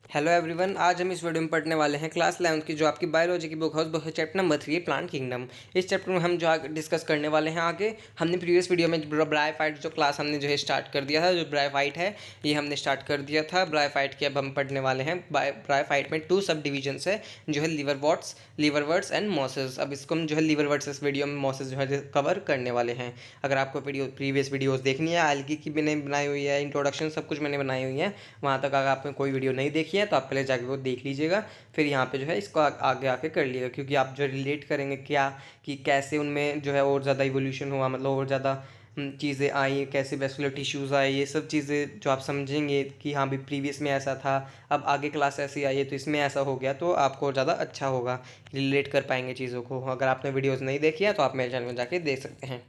Hello everyone, आज हम इस वीडियो में पढ़ने वाले हैं क्लास 11 की जो आपकी बायोलॉजी की बुक है, उस बुक है चैप्टर नंबर 3 प्लांट किंगडम। इस चैप्टर में हम जो आगे डिस्कस करने वाले हैं आगे, हमने प्रीवियस वीडियो में ब्रायोफाइट जो क्लास हमने जो है स्टार्ट कर दिया था, जो ब्रायोफाइट है ये हमने स्टार्ट कर दिया था। ब्रायोफाइट की अब हम पढ़ने वाले हैं। ब्रायोफाइट में 2 सब डिविजन्स है जो है लीवरवर्ट्स एंड मॉसेस। अब इसको हम जो है लीवरवर्ट्स इस वीडियो में मॉसेस जो है कवर करने वाले हैं। अगर आपको प्रीवियस वीडियोज़ देखनी है, एल्गी की मैंने बनाई हुई है, इंट्रोडक्शन सब कुछ मैंने बनाई हुई है, वहाँ तक अगर आपने कोई वीडियो नहीं देखी है तो आप पहले जाके वो देख लीजिएगा, फिर यहाँ पे जो है इसको आगे आके कर लीजिएगा, क्योंकि आप जो रिलेट करेंगे क्या कि कैसे उनमें जो है और ज़्यादा इवोल्यूशन हुआ, मतलब और ज़्यादा चीज़ें आई, कैसे वेस्कुलर टिश्यूज़ आए, ये सब चीज़ें जो आप समझेंगे कि हाँ भी प्रीवियस में ऐसा था, अब आगे क्लास ऐसी आई है तो इसमें ऐसा हो गया, तो आपको ज़्यादा अच्छा होगा, रिलेट कर पाएंगे चीज़ों को। अगर आपने वीडियोज़ नहीं देखी है तो आप मेरे चैनल में जाके देख सकते हैं।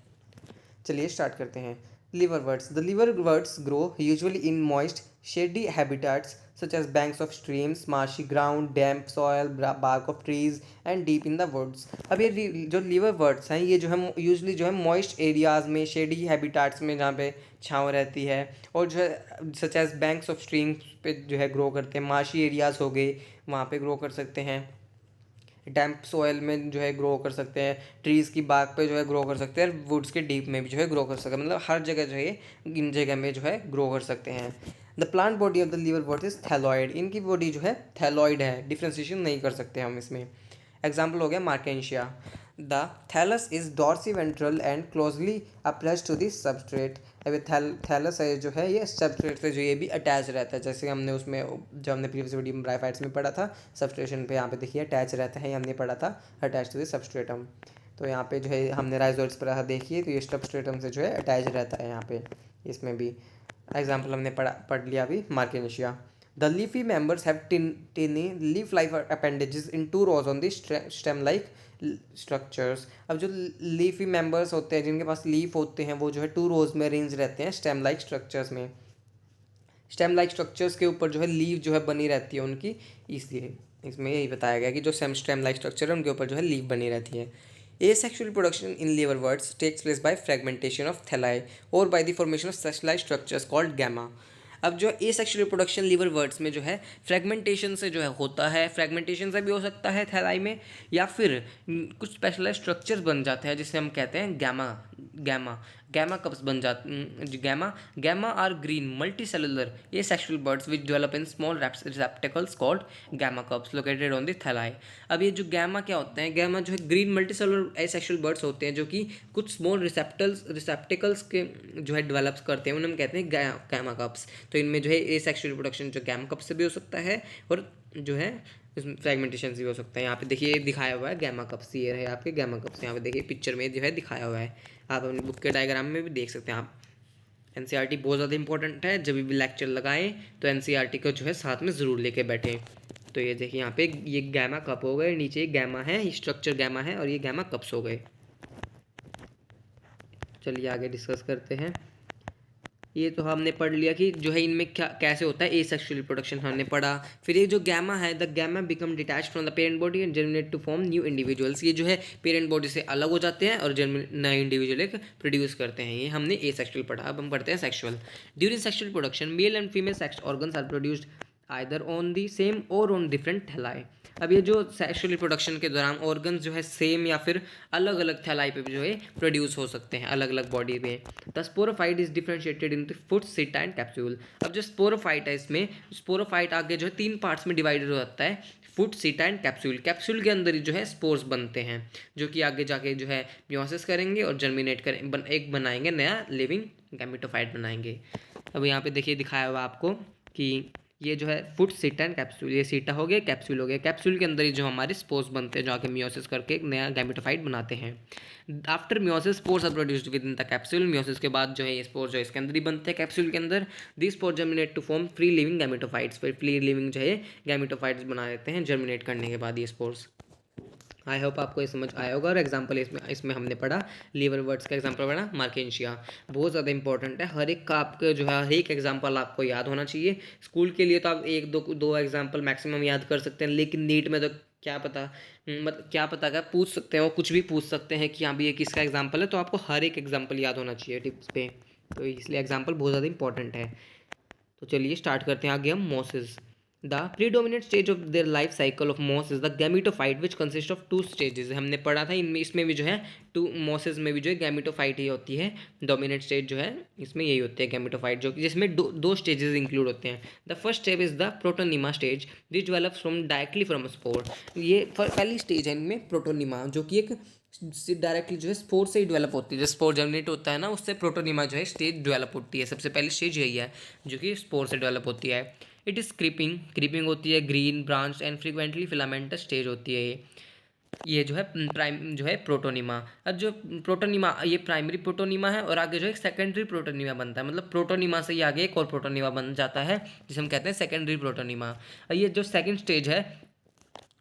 चलिए स्टार्ट करते हैं। Liverworts. The liverworts grow usually in moist, shady habitats such as banks of streams, marshy ground, damp soil, bark of trees and deep in the woods. अब ये जो liverworts हैं ये जो है यूजली जो है मॉइस्ट एरियाज़ में, शेडी हैबिटाट्स में जहाँ पे छाँव रहती है, और जो है such as banks of streams पे जो है ग्रो करते हैं, मार्शी एरियाज़ हो गए वहाँ पे ग्रो कर सकते हैं, डैम्प सॉयल में जो है ग्रो कर सकते हैं, ट्रीज़ की बाग पे जो है ग्रो कर सकते हैं, वुड्स के डीप में भी जो है ग्रो कर सकते हैं, मतलब हर जगह जो है इन जगह में जो है ग्रो कर सकते हैं। The plant body of the liverwort is thalloid. इनकी बॉडी जो है थैलॉइड है, डिफ्रेंशिएशन नहीं कर सकते हम इसमें। एग्जाम्पल हो गया Marchantia. The thallus is dorsiventral and closely appressed to the substrate. अब थैलस है जो है ये सबस्ट्रेट से जो ये भी अटैच रहता है, जैसे हमने उसमें जब हमने प्रीवियस वीडियो में ब्रायोफाइट्स में पढ़ा था, सबस्ट्रेशन पे यहाँ पे देखिए अटैच रहता है, ये हमने पढ़ा था अटैच टू द सबस्ट्रेटम। तो यहाँ पे जो है हमने राइजोइड्स पर रहा, देखिए तो ये सबस्ट्रेटम से जो है अटैच रहता है यहाँ पे, इसमें भी एग्जाम्पल हमने पढ़ लिया अभी Marchantia. The leafy members have tiny leaf-like appendages in 2 rows on the stem-like structures. अब जो लीफी मेंबर्स होते हैं जिनके पास लीफ होते हैं वो जो है 2 rows में अरेंज रहते हैं स्टेम लाइक स्ट्रक्चर्स में। स्टेम लाइक स्ट्रक्चर्स के ऊपर जो है लीफ जो है बनी रहती है उनकी, इसलिए इसमें यही बताया गया कि जो स्टेम लाइक स्ट्रक्चर है उनके ऊपर जो है लीफ बनी रहती है। Asexual production in liverworts takes place by fragmentation of thalli or by the formation of specialized structures called gamma. अब जो एसेक्सुअल रिप्रोडक्शन लीवर वर्ड्स में जो है फ्रेगमेंटेशन से जो है होता है, फ्रेगमेंटेशन से भी हो सकता है थैलाई में, या फिर कुछ स्पेशलाइज स्ट्रक्चर्स बन जाते हैं जिसे हम कहते हैं गैमा गैमा गैमा कप्स बन जाते gemma gemma are green multicellular asexual buds which develop in small receptacles called gemma cups located on the thalli. अब ये जो गैमा क्या होते हैं, गैमा जो है green multicellular asexual birds होते हैं जो कि कुछ स्मॉल रिसेप्टिकल्स के जो है डेवलप करते हैं, उन्हें हम कहते हैं गैमा कप्स। तो इनमें जो है एसेक्सुअल रिप्रोडक्शन जो गैमा कप से भी हो सकता है और जो है इसमें फ्रेगमेंटेशन से भी हो सकता है। यहाँ पे देखिए दिखाया हुआ है गैमा कप्स, ये रहे आपके गैमा कप्स, यहाँ पे देखिए पिक्चर में जो है दिखाया हुआ है, आप अपनी बुक के डायग्राम में भी देख सकते हैं। आप एनसीईआरटी बहुत ज़्यादा इंपॉर्टेंट है, जब भी लेक्चर लगाएं तो एनसीईआरटी को जो है साथ में ज़रूर लेके बैठें। तो ये देखिए यहाँ पे ये गैमा कप हो गए, नीचे गैमा है, ये स्ट्रक्चर गैमा है और ये गैमा कप्स हो गए। चलिए आगे डिस्कस करते हैं। ये तो हमने पढ़ लिया कि जो है इनमें क्या कैसे होता है एसेक्सुअल रिप्रोडक्शन हमने पढ़ा। फिर ये जो गैमा है, the gemma become detach from the parent body and germinate to form new individuals. ये जो है पेरेंट बॉडी से अलग हो जाते हैं और नए इंडिविजुअल एक प्रोड्यूस करते हैं। ये हमने एसेक्सुअल पढ़ा, अब हम पढ़ते हैं sexual. During sexual production male and female sex organs are produced either on the same or on different thalli. अब ये जो सेक्सुअल रिप्रोडक्शन के दौरान ऑर्गन्स जो है सेम या फिर अलग अलग थैलाई पे भी जो है प्रोड्यूस हो सकते हैं अलग अलग बॉडी में। The sporophyte is differentiated into foot, सीटा एंड कैप्सूल। अब जो स्पोरोफाइट है, इसमें स्पोरोफाइट आगे जो है 3 पार्ट्स में डिवाइडेड हो जाता है, फुट, सीटा एंड कैप्सूल। कैप्सूल के अंदर ही जो है स्पोर्स बनते हैं जो कि आगे जाके जो है मियोसिस करेंगे और जर्मिनेट करें, एक बनाएंगे नया लिविंग गैमेटोफाइट बनाएंगे। अब यहाँ पे देखिए दिखाया हुआ आपको कि ये जो है फुट, सीटा एंड कैप्सूल, ये सीटा हो गया, कैप्सूल हो गया। कैप्सूल के अंदर ही जो हमारे स्पोर्स बनते हैं जो आके मियोसिस करके एक नया गैमेटोफाइट बनाते हैं। After meiosis spores are produced within the capsule. Meiosis के बाद जो है ये स्पोर्स जो है इसके अंदर ही बनते हैं कैप्सूल के अंदर। This spores germinate to form free living gametophytes. फिर फ्री लिविंग जो है गैमेटोफाइट्स बना देते हैं जर्मिनेट करने के बाद ये स्पोर्स। आई होप आपको ये समझ आया होगा। और एग्जाम्पल इसमें इसमें हमने पढ़ा लीवर वर्ड्स का एग्जाम्पल पढ़ा मार्केंशिया, बहुत ज़्यादा इंपॉर्टेंट है। हर एक का आपका जो है हर एक एग्जाम्पल आपको याद होना चाहिए। स्कूल के लिए तो आप एक दो एग्जाम्पल मैक्सिमम याद कर सकते हैं, लेकिन नीट में तो क्या पता, मतलब क्या पता क्या पूछ सकते हैं, वो कुछ भी पूछ सकते हैं कि हाँ भी ये किसका एग्जाम्पल है, तो आपको हर एक एग्जाम्पल याद होना चाहिए टिप्स पे, तो इसलिए एग्जाम्पल बहुत ज़्यादा इंपॉर्टेंट है। तो चलिए स्टार्ट करते हैं आगे हम mosses. The predominant stage of their life cycle of moss is the gametophyte which consist of two stages. हमने पढ़ा था इनमें, इसमें भी जो है टू मॉसेस में भी जो है गैमेटोफाइट ही होती है। डोमिनेंट स्टेज जो है इसमें यही होती है गैमेटोफाइट, जो कि जिसमें दो स्टेजेस इंक्लूड होते हैं। The first stage is the protonema stage which develops from directly from spore. ये पहली स्टेज है इनमें प्रोटोनिमा, जो कि एक डायरेक्टली जो है स्पोर से ही डेवलप होती है। जब स्पोर जनरेट होता है ना, उससे प्रोटोनिमा जो है स्टेज डेवलप होती है। सबसे पहली स्टेज यही है जो कि स्पोर से डेवलप होती है। इट इज़ क्रीपिंग होती है, green branch and frequently filamentous stage होती है ये जो है प्राइम जो है प्रोटोनिमा। अब जो प्रोटोनिमा ये प्राइमरी प्रोटोनिमा है और आगे जो है सेकेंडरी प्रोटोनिमा बनता है, मतलब प्रोटोनिमा से ही आगे एक और प्रोटोनिमा बन जाता है जिसे हम कहते हैं सेकेंडरी प्रोटोनिमा। ये जो सेकेंड स्टेज है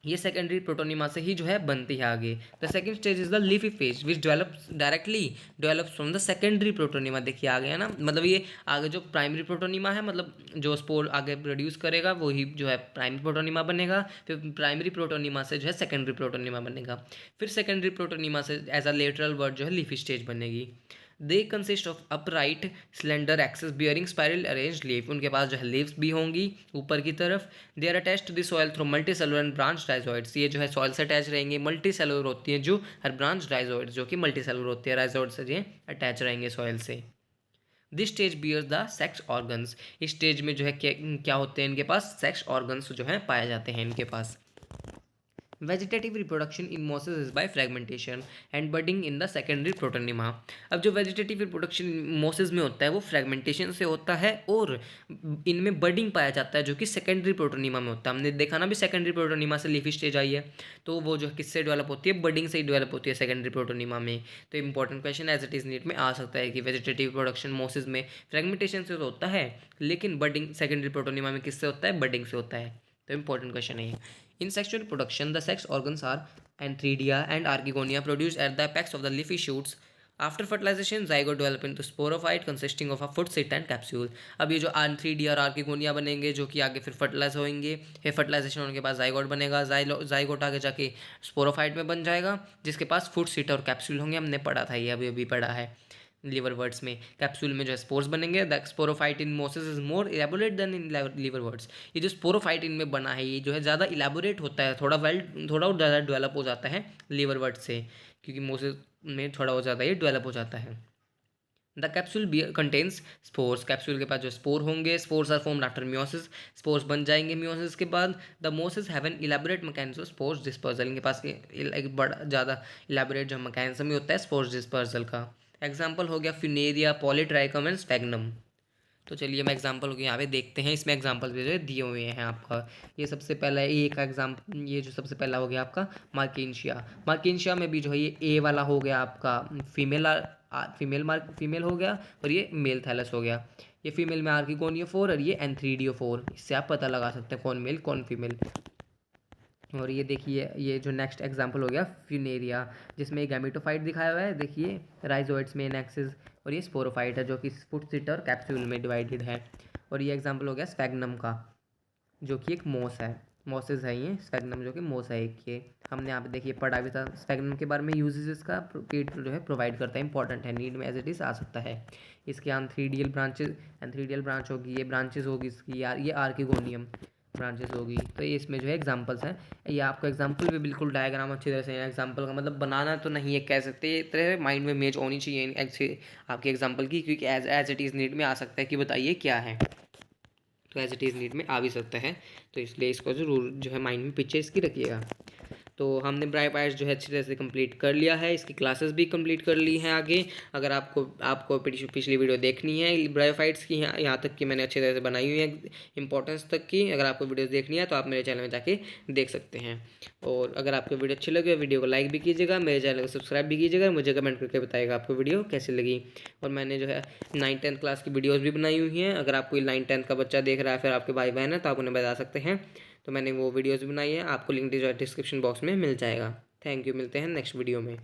ये सेकेंडरी प्रोटोनिमा से ही जो है बनती है आगे। The second stage is the leafy phase which develops from the secondary protonema. देखिए आ गया ना, मतलब ये आगे जो प्राइमरी प्रोटोनिमा है, मतलब जो स्पोर आगे प्रोड्यूस करेगा वही जो है प्राइमरी प्रोटोनिमा बनेगा, फिर प्राइमरी प्रोटोनिमा से जो है सेकेंडरी प्रोटोनिमा बनेगा, फिर सेकेंडरी प्रोटोनिमा से एज अ लेटरल वर्ड जो है लीफी स्टेज बनेगी। They consist of upright slender axes bearing spiral arrange leaf. उनके पास जो है लीव्स भी होंगी ऊपर की तरफ। They are attach to the soil through multicellular and branch rhizoids. ये जो है सॉइल से अटैच रहेंगे, मल्टी सेलुलर होती है जो, हर ब्रांच राइजोइड्स जो कि मल्टी सेलुलर होती है, राइजोइड से ये अटैच रहेंगे सॉइल से। This stage bears the sex organs. इस स्टेज में जो है क्या होते हैं इनके पास, सेक्स ऑर्गन्स जो है पाए जाते हैं इनके पास। Vegetative reproduction in mosses is by fragmentation and budding in the secondary protonema. अब जो वेजिटेटिव रिप्रोडक्शन मॉसेस में होता है वो फ्रेगमेंटेशन से होता है और इनमें बडिंग पाया जाता है जो कि सेकेंडरी प्रोटोनिमा में होता है। हमने देखा ना भी सेकेंडरी प्रोटोनिमा से लीफी स्टेज आई है, तो वो जो किससे डेवलप होती है, बडिंग से ही डेवलप होती है सेकेंडरी प्रोटोनिमा में। तो important question as it is NEET में आ सकता है कि वेजिटेटिव प्रोडक्शन मॉसेस में फ्रेगमेंटेशन से तो होता है, लेकिन बडिंग सेकेंडरी प्रोटोनिमा में किससे होता है, बडिंग से होता है। तो इंपॉर्टेंट क्वेश्चन है ये। In sexual production, the sex organs are antheridia and archegonia produced at the apex of the leafy shoots. After fertilization, zygote develop into sporophyte consisting of a foot, sit and capsule. अब ये जो antheridia और archegonia बनेंगे जो कि आगे फिर fertilise होंगे, फिर फर्टिलाइजेशन होने के बाद जाइगोट बनेगा, जाइगोट आगे जाके स्पोरोफाइट में बन जाएगा जिसके पास फुट, सिट और कैप्सूल होंगे। हमने पढ़ा था ये, अभी अभी पढ़ा है लिवर वर्ड्स में। कैप्सूल में जो है स्पोर्स बनेंगे। The sporophyte in mosses is more elaborate than in liverworts. ये जो स्पोरोफाइट इनमें बना है ये जो है ज़्यादा इलेबोरेट होता है, थोड़ा और ज़्यादा डेवलप हो जाता है लिवर वर्ड से, क्योंकि मोसेस में थोड़ा हो ज़्यादा ये डेवलप हो जाता है। The capsule contains spores. Capsule के पास जो स्पोर होंगे, spores are formed after meiosis. Spores बन जाएंगे मियोसिस के बाद। The mosses have an elaborate mechanism spores dispersal. इनके पास एक बड़ा ज़्यादा इलेबोरेट जो मैकेनिज्म ही होता है स्पोर्स डिस्पर्सल का। एग्जाम्पल हो गया फ्यूनेरिया, पॉलीट्राइकम एंड स्फेग्नम। तो चलिए हम एग्जाम्पल हो गया यहाँ पे देखते हैं, इसमें एग्जाम्पल भी जो है दिए हुए हैं आपका। ये सबसे पहला ए का एग्जाम्पल, ये जो सबसे पहला हो गया आपका मार्किंशिया। मार्किंशिया में भी जो है ये ए वाला हो गया आपका फीमेल हो गया, और ये मेल थैलस हो गया। ये फीमेल में आर्किगोनियोफोर और ये एंथ्रीडियोफोर। इससे आप पता लगा सकते हैं कौन मेल कौन फीमेल। और ये देखिए ये जो नेक्स्ट एग्जांपल हो गया फ्यूनेरिया, जिसमें गैमेटोफाइट दिखाया हुआ है, देखिए राइजोइड्स में एक्सिस, और ये स्पोरोफाइट है जो कि फुट, सिट और कैप्सूल में डिवाइडेड है। और ये एग्जांपल हो गया स्फेग्नम का, जो कि एक मोस है, मोसेस है ये स्फेग्नम जो कि मोस है एक। ये हमने यहाँ पे देखिए पढ़ा भी था स्फेग्नम के बारे में, यूजेस इसका पेट जो है प्रोवाइड करता है, इंपॉर्टेंट है, नीड में एज इट इज आ सकता है। इसके एंथ्रीडियल ब्रांच होगी, ये ब्रांचेस होगी इसकी यार, ये आर्किगोनियम ब्रांचेस होगी। तो ये इसमें जो है एग्जांपल्स हैं। ये आपको एग्जांपल भी बिल्कुल डायग्राम अच्छी तरह से एग्जांपल का मतलब बनाना तो नहीं है कह सकते, ये तरह माइंड में इमेज होनी चाहिए ऐसे आपके एग्जांपल की, क्योंकि एज इट इज़ नीड में आ सकता है कि बताइए क्या है, तो एज इट इज़ नीड में आ भी सकता है। तो इसलिए इसको ज़रूर जो है माइंड में पिक्चर इसकी रखिएगा। तो हमने ब्राइपाइट्स जो है अच्छी तरह से कंप्लीट कर लिया है, इसकी क्लासेस भी कंप्लीट कर ली हैं आगे। अगर आपको पिछली वीडियो देखनी है ब्रायोफाइट्स की, यहाँ तक कि मैंने अच्छी तरह से बनाई हुई है इंपॉर्टेंस तक की, अगर आपको वीडियोस देखनी है तो आप मेरे चैनल में जाके देख सकते हैं। और अगर आपको वीडियो अच्छी लगे वीडियो को लाइक भी कीजिएगा, मेरे चैनल को सब्सक्राइब भी कीजिएगा, मुझे कमेंट करके बताइएगा आपको वीडियो कैसी लगी। और मैंने जो है 9th-10th क्लास की वीडियोज़ भी बनाई हुई हैं, अगर आप कोई 9th-10th का बच्चा देख रहा है, फिर आपके भाई बहन है, तो आप उन्हें बता सकते हैं। तो मैंने वो वीडियोज़ बनाई है, आपको लिंक डिस्क्रिप्शन बॉक्स में मिल जाएगा। थैंक यू, मिलते हैं नेक्स्ट वीडियो में।